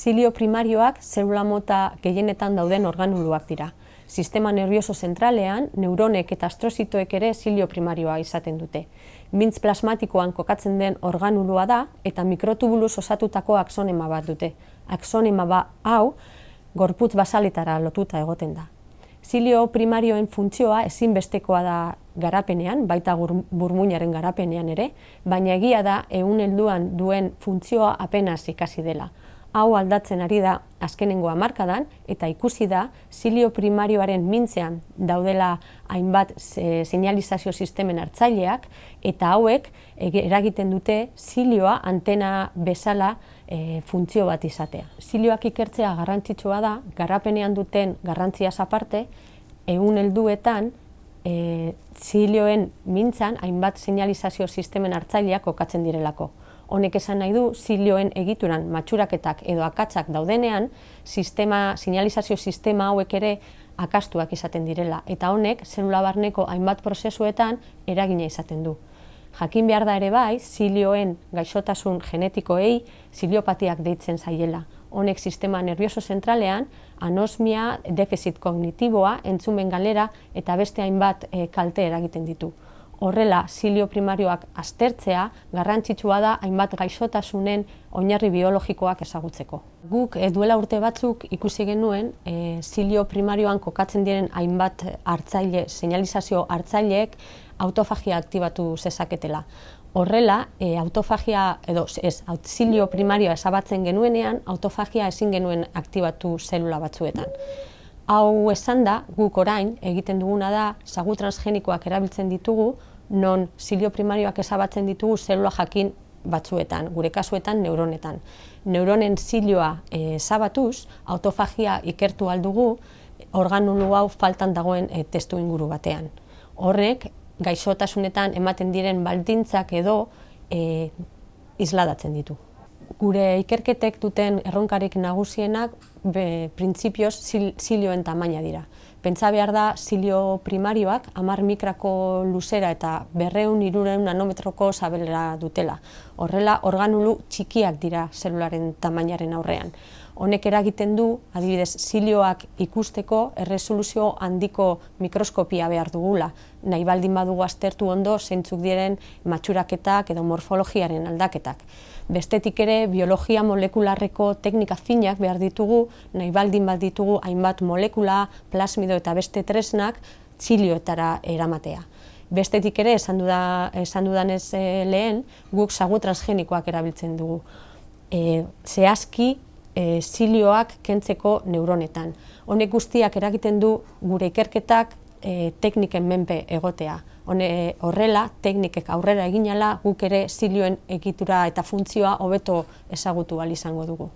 Zilio primarioak zelula mota gehienetan dauden organuluak dira. Sistema nervioso zentralean, neuronek eta astrozitoek ere zilio primarioa izaten dute. Mintz plasmatikoan kokatzen den organulua da eta mikrotubuluz osatutako axonema bat dute. Axonema hau gorputz basaletara lotuta egoten da. Zilio primarioen funtzioa ezinbestekoa da garapenean, baita burmuinaren garapenean ere, baina egia da ehun helduan duen funtzioa apenas ikasi dela. Hau aldatzen ari da azkenengo hamarkadan eta ikusi da zilio primarioaren mintzean daudela hainbat seinalizazio sistemen hartzaileak eta hauek eragiten dute zilioa antena bezala funtzio bat izatea. Zilioak ikertzea garrantzitsua da, garapenean duten garrantziaz aparte, ehun helduetan zilioen mintzan hainbat seinalizazio sistemen hartzaileak kokatzen direlako. Honek esan nahi du, zilioen egituran matxuraketak edo akatsak daudenean, seinalizazio sistema hauek ere akastuak izaten direla, eta honek zelula barneko hainbat prozesuetan eragina izaten du. Jakin behar da ere bai, zilioen gaixotasun genetikoei ziliopatiak deitzen zaiela. Honek sistema nervioso zentralean, anosmia, defizit kognitiboa, entzumen galera eta beste hainbat kalte eragiten ditu. Horrela, zilio primarioak aztertzea garrantzitsua da hainbat gaixotasunen oinarri biologikoak ezagutzeko. Guk duela urte batzuk ikusi genuen zilio primarioan kokatzen diren hainbat hartzaile, seinalizazio hartzaileek autofagia aktibatu zezaketela. Horrela, zilio primarioa ezabatzen genuenean, autofagia ezin genuen aktibatu zelula batzuetan. Hau esan da, guk orain egiten duguna da, sagu transgenikoak erabiltzen ditugu, non zilio primarioak ezabatzen ditugu zelula jakin batzuetan, gure kasuetan neuronetan. Neuronen zilioa ezabatuz, autofagia ikertu aldugu, organulu hau faltan dagoen testu inguru batean. Horrek, gaixotasunetan ematen diren baldintzak edo isladatzen ditu. Gure ikerketek duten erronkarik nagusienak printzipioz zilioen tamaina dira. Pentsa behar da zilio primarioak 10 mikrako luzera eta 200-300 nanometroko sabelera dutela. Horrela, organulu txikiak dira zelularen tamainaren aurrean. Honek eragiten du, adibidez, zilioak ikusteko erresoluzio handiko mikroskopia behar dugula. Nahi baldin badugu aztertu ondo zeintzuk diren matxuraketak edo morfologiaren aldaketak. Bestetik ere, biologia molekularreko teknika finak behar ditugu, nahi baldin ditugu hainbat molekula, plasmido eta beste tresnak zilioetara eramatea. Bestetik ere, esan dudanez lehen, guk sagu transgenikoak erabiltzen dugu. Zehazki, zilioak kentzeko neuronetan. Honek guztiak eragiten du gure ikerketak tekniken menpe egotea. Horrela, teknikek aurrera eginala, guk ere zilioen egitura eta funtzioa hobeto ezagutu ahal izango dugu.